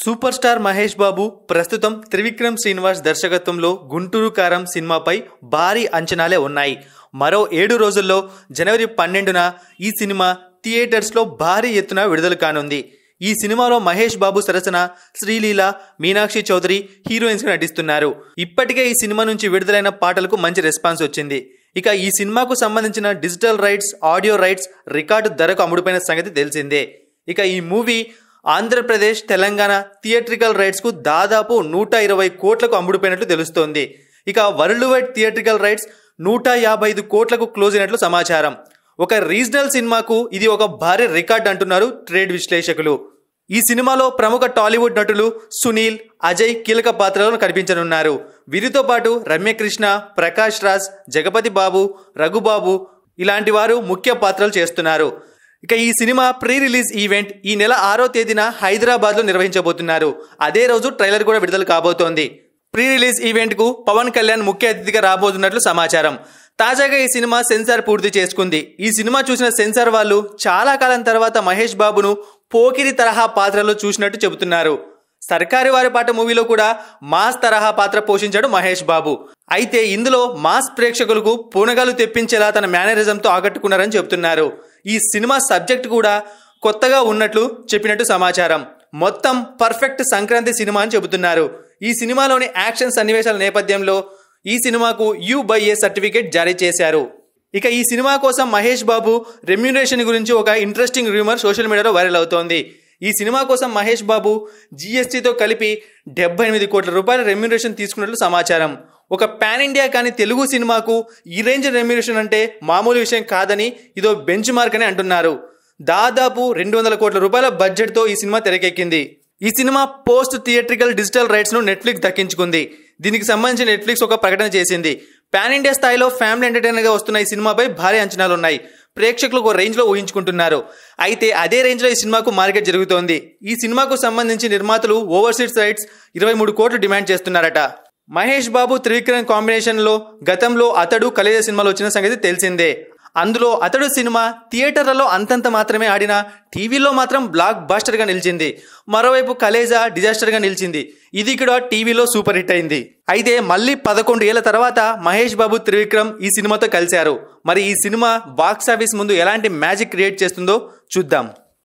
Super star Mahesh Babu ప్రస్తుతం త్రివిక్రమ్ శ్రీనివాస్ దర్శకత్వంలో గుంటూరు కారం సినిమాపై భారీ అంచనాలే ఉన్నాయి. మరో 7 రోజుల్లో జనవరి 12న ఈ సినిమా థియేటర్స్లో భారీ ఎత్తున విడుదల కానుంది. ఈ సినిమాలో మహేష్ బాబు సరసన శ్రీలీల, మీనాక్షి చౌదరి హీరోయిన్స్గా నటిస్తున్నారు. ఇప్పటికే ఈ సినిమా నుంచి విడుదలైన పాటలకు మంచి రెస్పాన్స్ వచ్చింది. ఇక ఈ సినిమాకు సంబంధించిన digital rights, audio rights record ధరకు అమ్ముడుపోయిన సంగతి తెలిసిందే. ఇక ఈ movie Andhra Pradesh, Telangana theatrical rights కు దాదాపు 120 కోట్లకు అమ్ముడుపోయినట్లు తెలుస్తోంది. ఇక వరల్డ్ వైడ్ థియేట్రికల్ రైట్స్ 155 కోట్లకు క్లోజ్ అయినట్లు సమాచారం. ఒక రీజనల్ సినిమాకు ఇది ఒక భారీ రికార్డ్ అంటున్నారు ట్రేడ్ విశ్లేషకులు. ఈ సినిమాలో ప్రముఖ టాలీవుడ్ నటులు సునీల్, అజయ్ కీలక పాత్రలను కనిపించనున్నారు. వీరితో పాటు రమ్యకృష్ణ, ప్రకాష్ రాజ్, జగపతి బాబు, రఘుబాబు ఇలాంటి వారు ముఖ్య పాత్రలు చేస్తున్నారు. ఇక ఈ సినిమా ప్రీ రిలీజ్ ఈవెంట్ ఈ నెల 6వ తేదీన హైదరాబాద్లో నిర్వహించబోతున్నారు. అదే రోజు ట్రైలర్ కూడా విడుదల కాబోతోంది. ప్రీ రిలీజ్ ఈవెంట్ కు పవన్ కళ్యాణ్ ముఖ్య అతిథిగా రాబోతున్నట్లు సమాచారం. తాజాగా ఈ సినిమా సెన్సార్ పూర్తి చేసుకుంది. ఈ సినిమా చూసిన సెన్సార్ వాళ్ళు చాలా కాలం తర్వాత మహేష్ బాబును పోకిరి తరహా పాత్రలో చూసినట్టు చెబుతున్నారు. సర్కారు వారి పాట మూవీలో కూడా మాస్ తరహా పాత్ర పోషించాడు మహేష్ బాబు. అయితే ఇందులో మాస్ ప్రేక్షకులకు పూనగాలు తెప్పించేలా తన మేనరిజంతో ఆకట్టుకున్నారని చెబుతున్నారు. ఈ సినిమా సబ్జెక్ట్ కూడా కొత్తగా ఉన్నట్లు చెప్పినట్టు సమాచారం. మొత్తం పర్ఫెక్ట్ సంక్రాంతి సినిమా అని చెబుతున్నారు. ఈ సినిమాలోని యాక్షన్ సన్నివేశాల నేపథ్యంలో ఈ సినిమాకు U/A సర్టిఫికేట్ జారీ చేశారు. ఇక ఈ సినిమా కోసం మహేష్ బాబు రెమ్యూనరేషన్ గురించి ఒక ఇంట్రెస్టింగ్ రూమర్ సోషల్ మీడియాలో వైరల్ అవుతోంది. ఈ సినిమా కోసం మహేష్ బాబు GSTతో కలిపి 78 కోట్ల రూపాయల రెమ్యూనరేషన్ తీసుకున్నట్లు సమాచారం. ఒక పాన్ ఇండియా కానీ తెలుగు సినిమాకు ఈ రేంజ్ రెమ్యూనరేషన్ అంటే మామూలు విషయం కాదని, ఇదో బెంచ్ మార్క్ అని అంటున్నారు. దాదాపు 200 కోట్ల రూపాయల బడ్జెట్తో ఈ సినిమా తెరకెక్కింది. ఈ cinema post theatrical digital rights ను నెట్ఫ్లిక్స్ దక్కించుకుంది. దీనికి సంబంధించి నెట్ఫ్లిక్స్ ఒక ప్రకటన చేసింది. పాన్ ఇండియా స్థాయిలో ఫ్యామిలీ ఎంటర్టైనర్ గా వస్తున్న ఈ సినిమాపై భారీ అంచనాలు ఉన్నాయి. ప్రేక్షకులు ఒక రేంజ్ లో ఊహించుకుంటున్నారు. అయితే అదే రేంజ్ లో ఈ సినిమాకు మార్కెట్ జరుగుతోంది. ఈ సినిమాకు సంబంధించి నిర్మాతలు ఓవర్సీస్ రైట్స్ 23 కోట్లు డిమాండ్ చేస్తున్నారట. మహేష్ బాబు త్రివిక్రమ్ కాంబినేషన్ లో గతంలో అతడు, కలేజా సినిమాలు వచ్చిన సంగతి తెలిసిందే. అందులో అతడు సినిమా థియేటర్లలో అంతంత మాత్రమే ఆడినా టీవీలో మాత్రం బ్లాక్ బాస్టర్ గా నిలిచింది. మరోవైపు కలేజా డిజాస్టర్ గా నిలిచింది. ఇది కూడా టీవీలో సూపర్ హిట్ అయింది. అయితే మళ్ళీ 11 ఏళ్ల తర్వాత మహేష్ బాబు, త్రివిక్రమ్ ఈ సినిమాతో కలిశారు. మరి ఈ సినిమా బాక్స్ ఆఫీస్ ముందు ఎలాంటి మ్యాజిక్ క్రియేట్ చేస్తుందో చూద్దాం.